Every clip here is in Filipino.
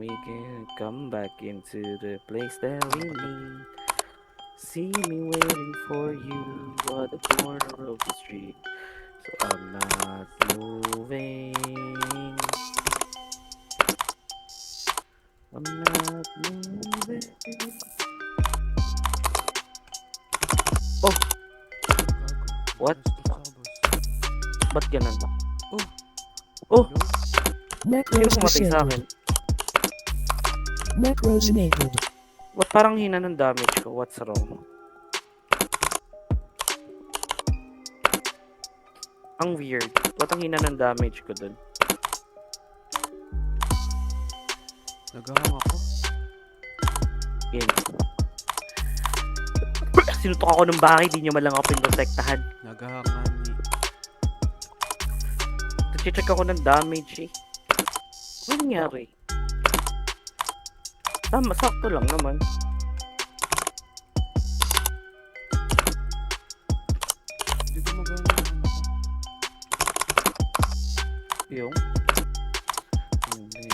We can come back into the place that we need. See me waiting for you at the corner of the street. So I'm not moving. I'm not moving. Oh, what? Ba't ganun? Oh, sino Necros pumatay sa akin? disabled. Necros enabled. Ba't parang hina ng damage ko? What's wrong? Ang weird. Ba't ang hina ng damage ko dun? Nagahang ako. Game. Sinutok ako ng bahay, di nyo malang ako pinotektahan. Nagahangan ni... Check ako ng damage eh. Ano nangyari? Tama, sakto lang naman. Hindi ko magana yung ano ko. Yung?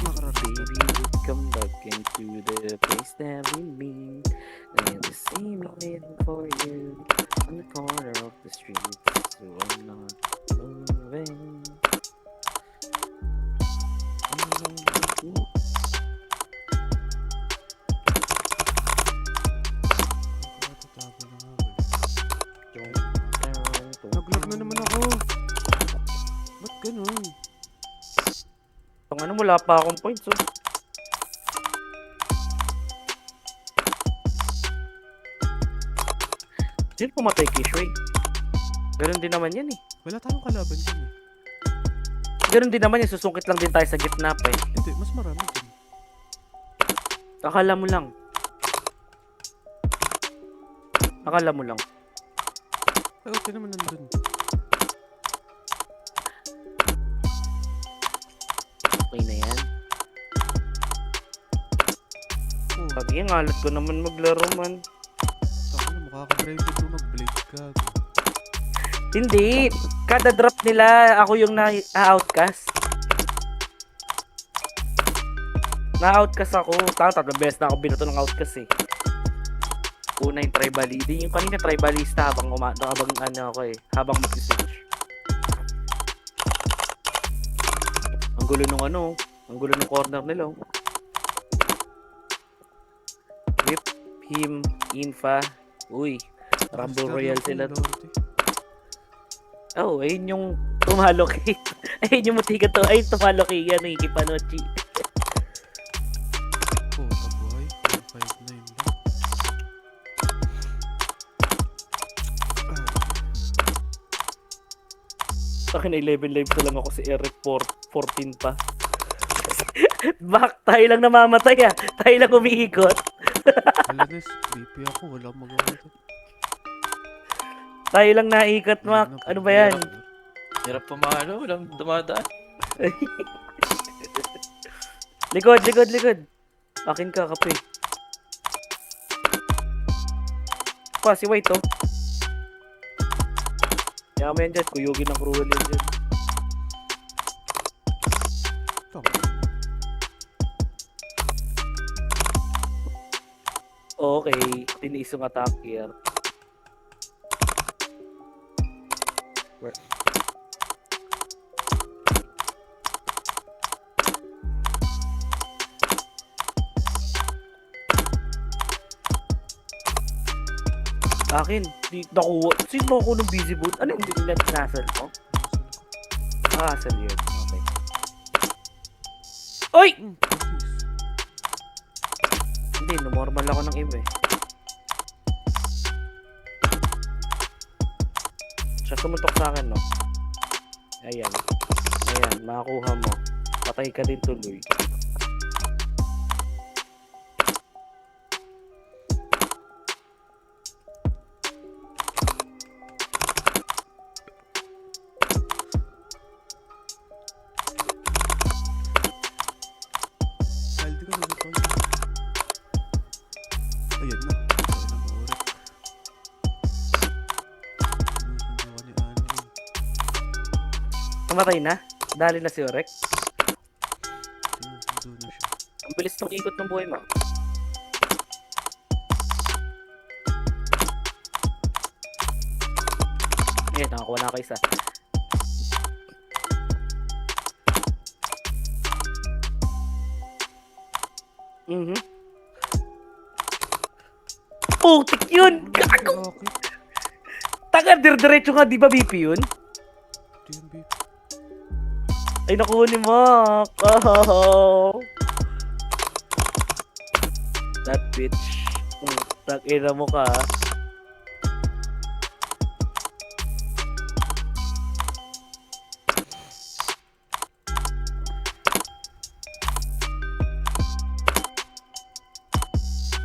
Nakarating. Baby, we'll come back into the place that we meet. And you see me waiting for you on the corner of the street. So I'm not moving. I'm not moving. Nakatatago na nga ba eh. Naglag na naman ako. Ba't ganun? Ang ano, wala pa akong points oh. Sino pumatay kay Shui? Ganun din naman yan eh. Wala tayong kalaban dyan eh. Ganun din naman yan, susungkit lang din tayo sa gitna pa eh. Hindi, mas marami dyan. Akala mo lang. Akala mo lang. Ay, okay naman nandun. Okay na yan. Oh, Sabi yan, alat ko naman maglaro man. taka na, makaka-drive ito mag-blade ka. Hindi! Kada drop nila, ako yung na-outcast. Na-outcast ako. Tatlong beses na ako binato ng outcast eh. Una yung tribalista. Yung kanina tribalista habang ano ako eh. Habang mag-switch. Ang gulo nung ano. Ang gulo nung corner nila. Oh. Whip him, Infa. Uy. Rumble Royale sila. Oh, ayun yung tumalo kay... ayun yung mutika to. Ayun tumalo kay yan eh. Kipanochi. Oh, tabuhay. 5-9 ba? Sa akin 11 lives na lang ako si Eric 14 pa. Back, tayo lang namamatay ah. Tayo lang umiikot. Alanis, BP ako. Wala akong magawa ito. Tayo lang naikot, Mac. Ano ba yan? Hirap pumalo, walang dumadaan. Likod, likod, likod. Akin ka, kape. Pa, si White oh. Kaya mo yan dyan, kuyugin ng cruel yan dyan. Tama. Okay, tiniis yung attack here. Where? Akin, di nakuha. Sino ako ng busy boot? Ano yung net castle ko? Castle yun. Okay. Oy! Hindi, normal ako ng iba eh. Siya sumuntok sa akin, no? Ayan. Ayan, makakuha mo. Patay ka din tuloy. Saldi ka na ito. Ayan na. Ayan na maurek. Sinusundukan ni Ana eh. Namatay na? Dali na si Orek? Sinusundo na siya. Ang bilis bilis ng ikot ng buhay mo. Ngayon, nakakuha na ako isa. Mhm. Putik yun! Gago! Rocket. Taga, dir-diretso nga, di ba BP yun? Ito yung beep. Ay, nakuha ni Mac! Oh. That bitch. Tag-ina mo ka.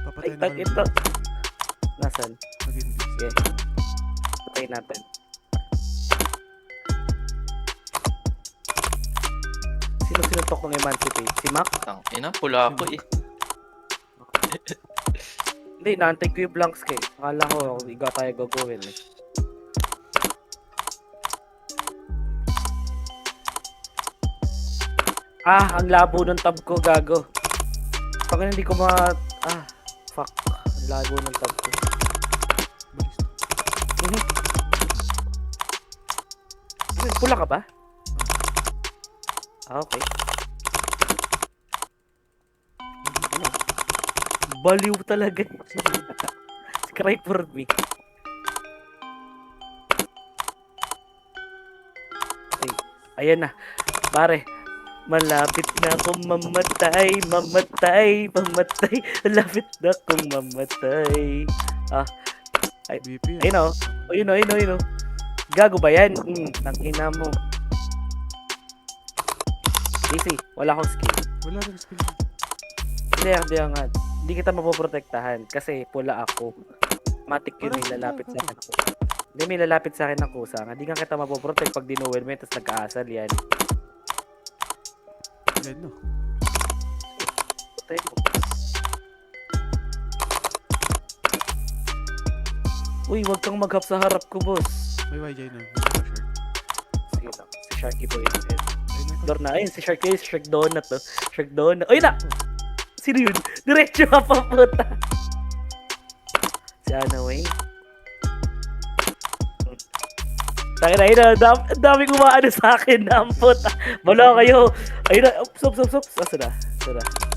Papatay Ay, na tag ka ito. naman. Nasaan? Naging beep. Sige. Patay natin. Sino sinutok ng Emancipate? Si Mac? Tangina, pula ako eh. Hindi, naantay ko yung blanks kay. Akala ko, ikaw tayo gagawin eh. Ah, ang labo ng tab ko, gago. Pag hindi ko Ah, fuck. Ang labo ng tab ko. Balis to. Ay, pula ka ba? Ah, okay. Ano? Baliw talaga. Cry for me. Okay. Ayan na. Pare. Malapit na akong mamatay. Mamatay. Mamatay. Malapit na akong mamatay. Ah. BP. Ayun o. Ayun o. Ayun o. Ayun o. Gago ba yan? Tangina mo. Easy. Wala akong skill. Wala rin skill. Hindi nga. Hindi kita mapoprotektahan kasi pula ako. Matik yun, may lalapit sa akin. Hindi, may lalapit sa akin ng kusa. Hindi nga kita mapoprotect pag dinuwel mo yun, tapos nagkaasal yan. Yan no. Patay mo. Uy, wag kang maghap sa harap ko, boss. May YJ na. May shirt. Sige lang, si Sharky Boy. Ayun na. Door na, ayun, si Sharky, Shark Donut to. Shark Donut. Uy na! Sino yun? Diretso ka pa, puta. Si Anaway. Tayo na, ayun na. Ang daming umaano sa akin na ang puta. Bala kayo. Ayun na. Stop. Asa na?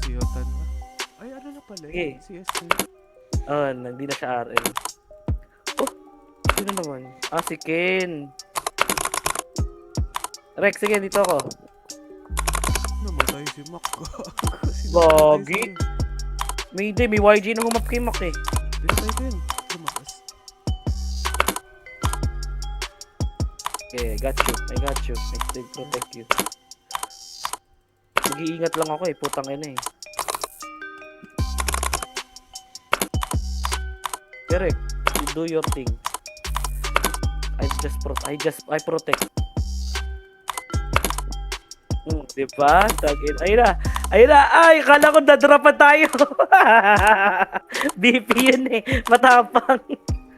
Si Yotan na. Ay, ano na pala Sige. eh. Si SK. Oh, hindi na siya RM. Oh, sino naman? Ah, si Ken. Rex, sige, dito ako. Namatay si Mac. Bogi. May YG na humap kay Mac eh. Dinatay din. Lumakas. Okay, I got you. I still protect you. Mag-iingat lang ako eh, putang ina eh. Correct, you do your thing. I protect. Diba? Tagin. Ayun na. Ay, kala ko dadrapan tayo. BP yun eh. Matapang.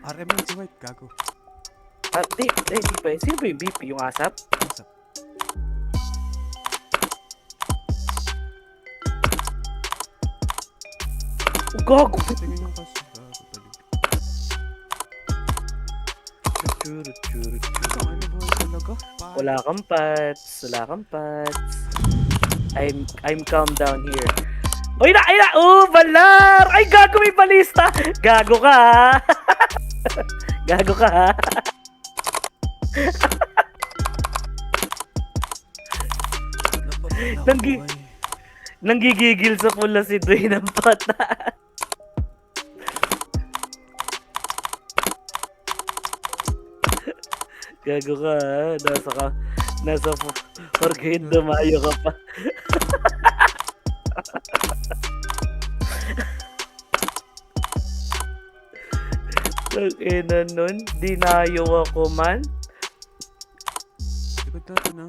RM yun si White. Gago. Di ba? Sino ba yung BP? Yung asap? What's up? Oh, gago. Tingin yung kasi. Gago talig. Isang ano ba talaga? Wala kang pats. I'm calm down here. Oy na! Oh, balar! Ay, gago, may balista! Gago ka, ha? Gago ka, ha? Nanggigigil sa pula si Dwayne ng pata. Gago ka, ha? Nasa Forget Dumayo ka pa. Ina nun, dinayo ako man. Likod natin na.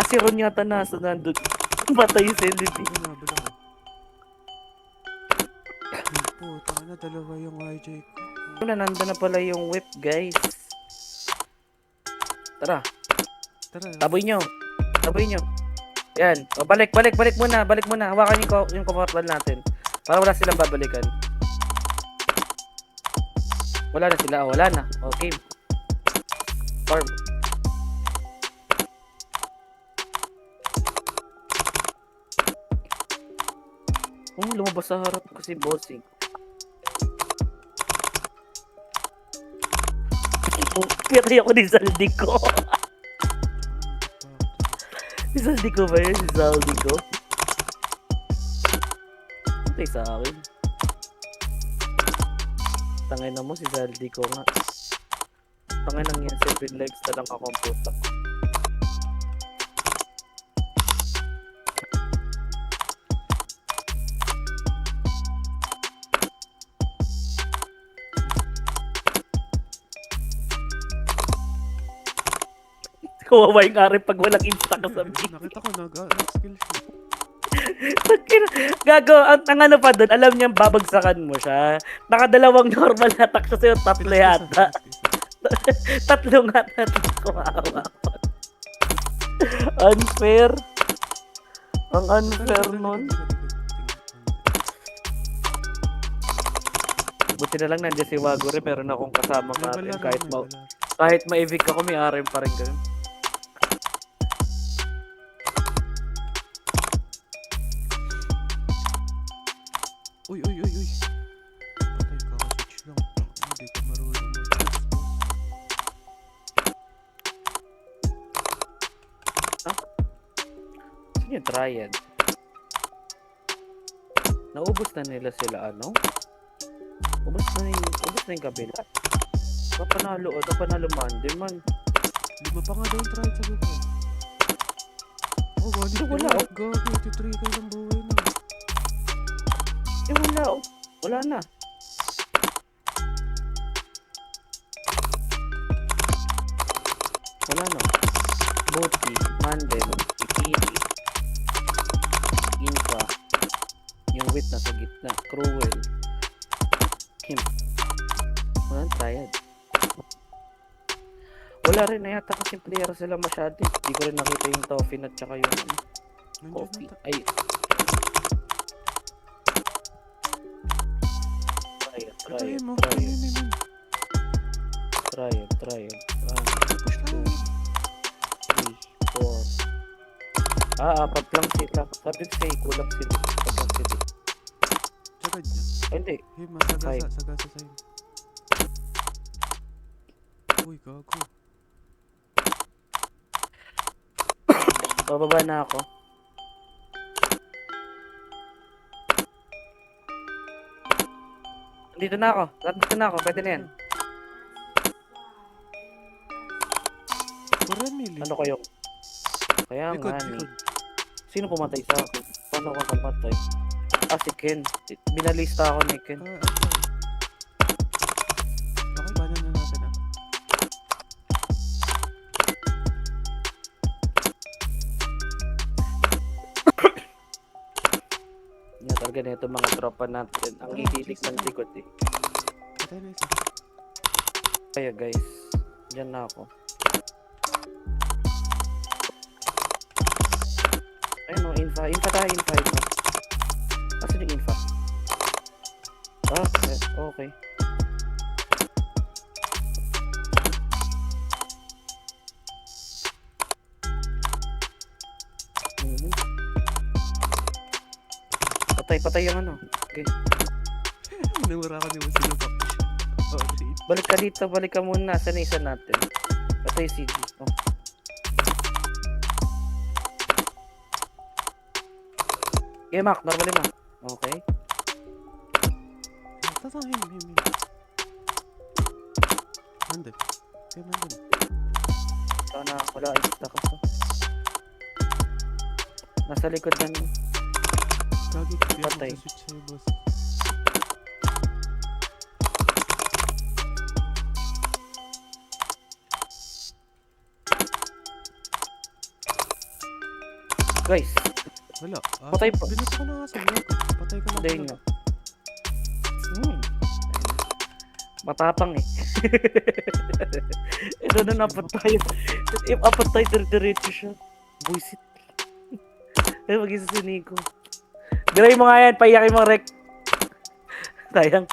Si Ron yata nasa nandun. Patay si Lily. Nabal ako. Puta na, dalawa yung YJ ko. Nandun na pala yung whip, guys. Tara, Tara. taboy nyo. Taboy nyo. Yan. O, balik muna. Balik muna. Hawakan yung comfort natin. Para wala silang babalikan. Wala na sila. Wala na. Okay. Farm. Lumabas sa harap kasi bossing. Kaya ako ni Zaldi ko. Si Zaldi ko ba yun? Si Zaldi ko? Patay sa akin. Tangay na mo si Zaldi ko nga. Tangay nang yan, 7 lives na lang ako ang putak. Kawawa yung ari pag walang insta ka sa video. Nakita ko, nag-skill siya. Gago, ang ano pa doon, alam niyang babagsakan mo siya. Nakadalawang normal attack siya sa'yo, tatlo yata. Tatlo nga natin, kawawa. Unfair. Ang unfair nun. Buti na lang nandiyan si Wagore, meron akong kasama natin. Kahit ma-evict ako, may RM pa rin ganun. Uy. Patay ka, switch lang. Hindi ka marunong mag-expose. Sino yung Triad? Naubos na nila sila ano? Ubos na yung kabila. Napanalo man. Di man. 5 pa nga daw yung try sa buhay. Oh, Hindi, wala. Gago, 83 kayo ng buhay na. Wala oh. Wala na. Wala na. Boti, Mandel, Ikiri, Infa, yung wit na sa gitna, Cruel, Kim. Walang Triad. Wala rin na yata kasi player sila masyado. Hindi ko rin nakita yung Toffin at saka yung Coffee. Ay. Triad. Push lang. 3, 4. Apat lang sila. Sabi ko sa'yo, kulang sila. Apat lang sila. Sagad niya. Ay, hindi. Hey, sagasa sa'yo. Uy, gago. Bababa na ako. Dito na ako. Pwede na yan. Korean melee. Ano kayo? Kaya Likod. nga ni. Sino pumatay sa akin? Paano ako namatay? Si Ken. Binalista ako ni Ken. Okay, banan na natin ah. Yan talaga na ito mga tropa natin. Ang hihilig ng likod eh. Patay na isa. Kaya guys, dyan na ako. Ayun o, Infa tayo. Asan yung Infa? Okay. Patay yung ano. Okay. Nawara ka naman sino pa. Oh, shit. Balik ka dito, balik ka muna. Saan na isa natin? Patay si G. Oh. Okay, Mac. Normally, Mac. Okay. Him. Mandem. Okay, mandem. Sana wala ay stuck ako. Nasa likod na niya. Gagi, hindi ako Patay. switch sa'yo, boss. Guys, Wala. Patay pa. Binuto ko na nga sa vlog. Patay ka lang. hindi talaga. nga. Matapang eh. Ito na napat tayo. Apat tayo, diretso siya. Buisit. Ay, mag-isa si Nico. Diray mo nga yan, paiyakin mo, Rek. Sayang.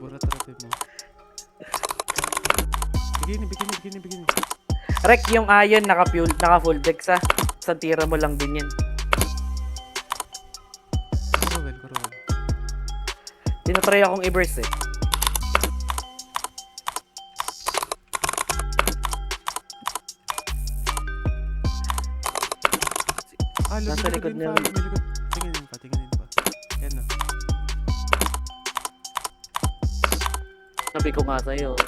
Burat-ratin mo. Bigyan. Rek, yung iron naka-full deck sa. Tira mo lang din yan. Karuwen. Tinatry akong i-burst eh. Nasa likod niya. May likod. Tinginin pa. Yan na. Sabi ko nga sa'yo,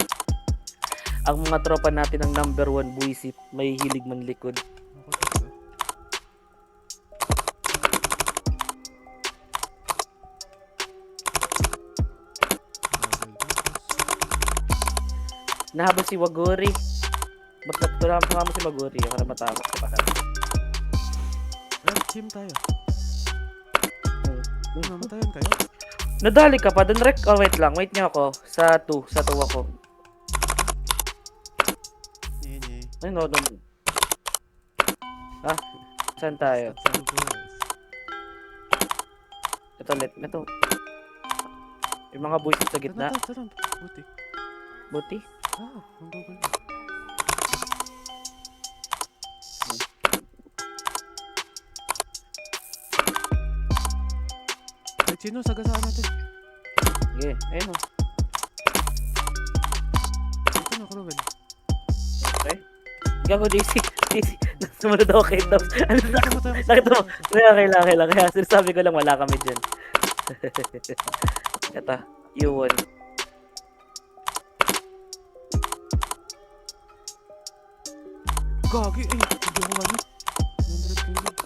ang mga tropa natin ng number 1 buisit, may hilig man likod. Ako talaga. Nahabol si Wagori. Ba't natulama mo si Wagori? Ako na matapos ka pa. Red team tayo. Namatayan kayo? Nadali ka pa dun, Rek. Oh, wait lang. Wait niyo ako. Sa 2 ako. Nye. Ay, no. Ha? Saan tayo? Ito ulit. Ito. Yung mga buisit sa gitna. Tara. Buti. Buti. Ang gagawin. Sino sagasaan natin? Sige. Ayun o. Ito na, Karuwen. Okay. Gago, JC. Sumunod ako kay Dubs. Ano na? Namatay Nakita mo? Okay lang. Kaya sinasabi ko lang wala kami dyan. Ito. You won. Gagi, hindi ako wala. 100 killing.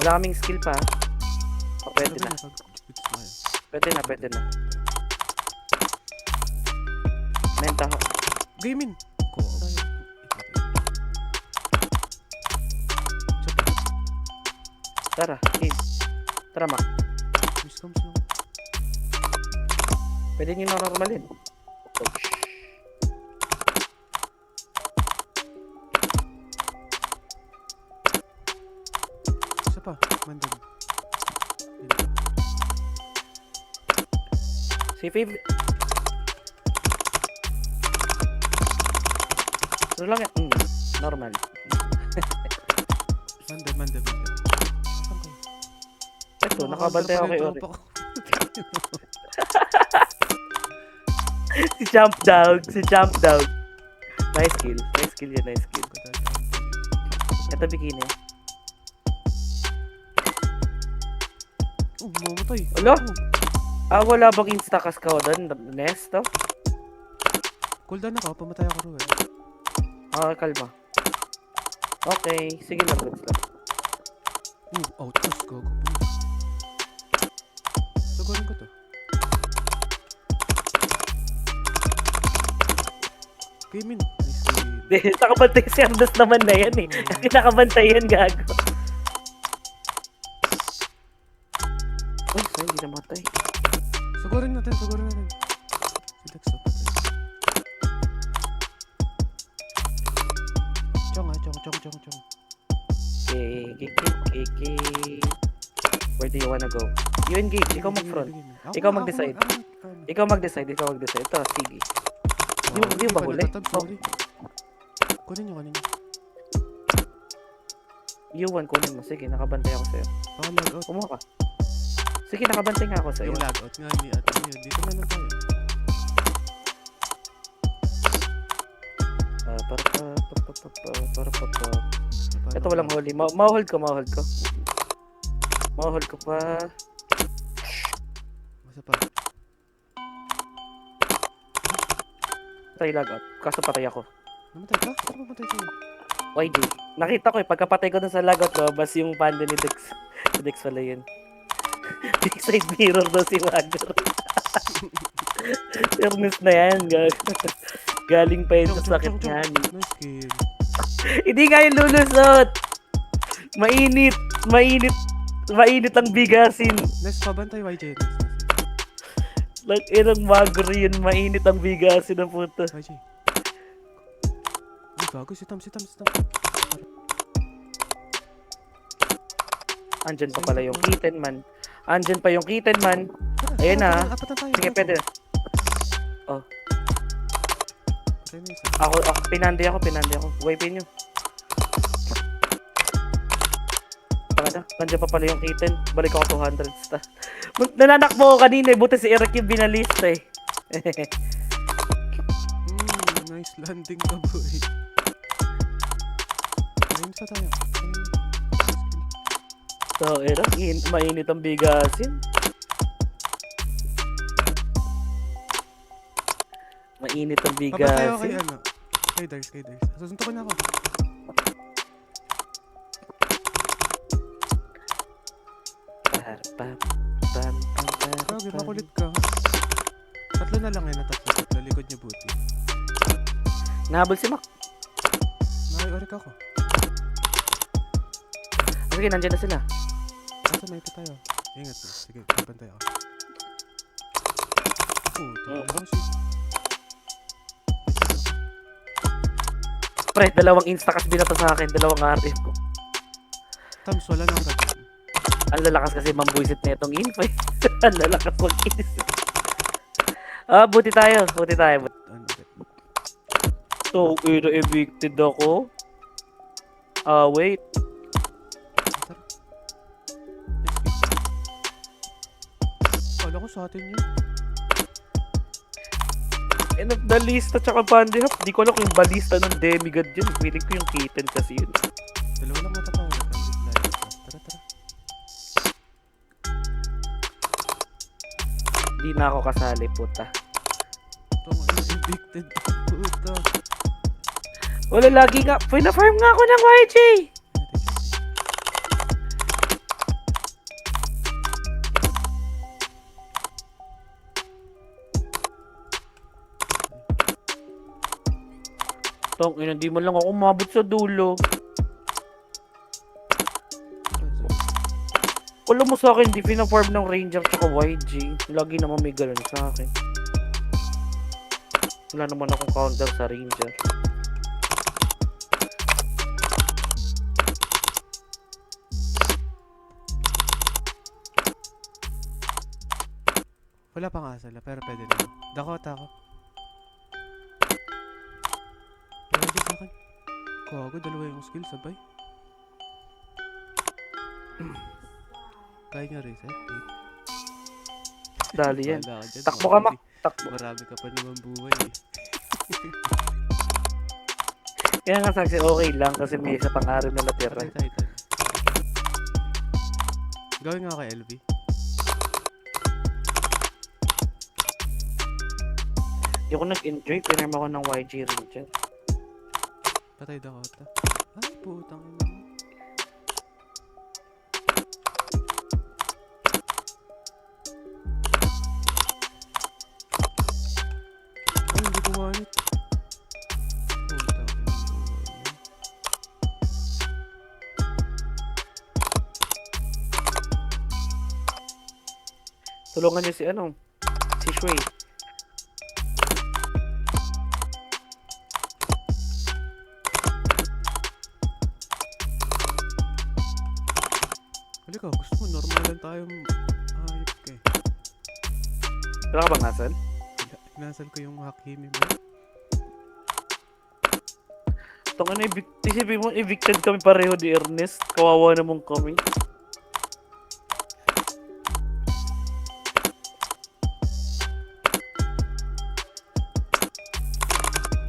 Wala kaming skill pa. O, pwede na. Pwede na. Menta ko. Gaming! Tara, game. Tara, Mac. Miscoms lang. Pwede nyo na normalin. Isa pa, mandang. Si Fave. Ano lang yan? Normal. Mandang. Saan kayo? Ito, nakabantay ako kay Ori. Si Jump Dog. Nice kill yun. Ito, bikini. Mamatay. Alo? Wala bang instakas ka doon? Nest, to? Cooldown ako, pamatay ako rin. Kalma. Okay, sige lang, goods lang. Outcast, gago. Sagurin ko to. Game in. Nice game. Nakabantay si Ardos naman na yan eh. Nakabantay yan, gago. Uy, sa'yo, hindi namatay. Sagurin natin. Si Dex to patay. Chong. Okay. Where do you wanna go? You engage, ikaw mag-front. Ikaw mag-decide. Ikaw mag-decide. Ito, sige. Di ba huli? Kunin nyo. U1, kunin mo. Sige, nakabantay ako sa'yo. Lagout. Kumuha ka. Sige, nakabantay nga ako sa'yo. Yung lagout nga ni ate niya. Dito na lang tayo. Ito walang huli. Ma-hold ko. Ma-hold ko pa. Masa pa. Patay lagout. Kaso patay ako. Namatay ka? Saan mamatay sa'yo? YG. Nakita ko eh. Pagkapatay ko dun sa lagout, bas yung panda ni Dex. Si Dex pala yun. Big side mirror daw si Wagner. Fairness na yan, galing pa yun sa sakit niyan. Nice kill. Hindi nga yung lulusot! Mainit! Mainit! Mainit ang bigasin! Next, pabantay YJ. Next. Lang inang magro yun, mainit ang bigasin ng puta. YJ. Uy, gago. Si Tam. Andyan pa pala yung kitten man. Andyan pa yung kitten man. Tara, Ayun tara, na. apat na tayo. Sige, gago. pwede. Patay na isa. Ako, pinandi ako. Wipe nyo. Tanga na, nandiyan pa pala yung kitten. Balik ako 200 sta. Nananakbo ko kanina eh. Buti si Eric yung binalista eh. Nice landing ka, boy. Ayun sa tayo. So, Eric, mainit ang bigasin. Mainit ang Papatay ako kay bigasin. ano. Kay Dars. Susuntukin na ako. Grabe, makulit ka. Tatlo na lang na tatlo. Likod niya buti. Nahabol si Mac. Nakiorik ako. Sige, nandiyan na sila. Nasa may ito tayo. Ingat mo. Sige, pantay ako. Oh, shit. Pre, dalawang instakas binato sa akin. Dalawang RF ko. Tams, wala na ako. Ang lalakas kasi mambuisit na itong info eh. Ang lalakas mag-isip. Buti tayo. Ano, So, evicted ako. Wait. Wala ko sa atin yun. Nagdalista tsaka bandihap. Di ko alam kung yung balista ng demigod yun. Feeling ko yung kitten kasi yun. Dalawa lang mata tayo. Tara. Di na ako kasali, puta. Ito nga, evicted. Puta. Wala lagi nga. Pina-farm nga ako ng YJ. Tong, hindi mo lang ako umabot sa dulo. Wala mo sa akin, di pina-farm ng Ranger tsaka YG. Lagi naman may galon sa akin. Wala naman akong counter sa Ranger. Wala pang asala, pero pwede na. Dakota ako. Pwede sa akin. Gago, dalawa yung skill, sabay. Kaya nga reset, Dali yan. Wala ka dyan, Takbo ka, Mac. marami- Takbo. Marami ka pa naman buhay eh. Kaya nga saksi, okay lang kasi may isa pang araw na natira. Patay tayo tayo. Gawin nga kay LV. Hindi ako nag-enjoy, pinarm ako ng YG Ranger. Patay Dakota. Ay, putang ina mo. Ay, hindi ko wanit. Putang ina mo. Tulungan niyo si si Shui. Halika, gusto mo normal lang tayo ayop ka eh. Wala ka bang nasal? Inasal ko yung Hakimi mo. Tong isipin mo, evicted kami pareho ni Ernest. Kawawa naman kami.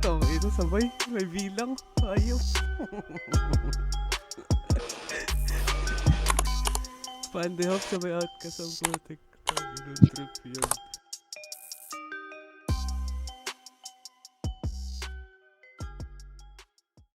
Tong ito sabay, may bilang. Ayop. Pande hop sabay out ka sa putik. Trip yun.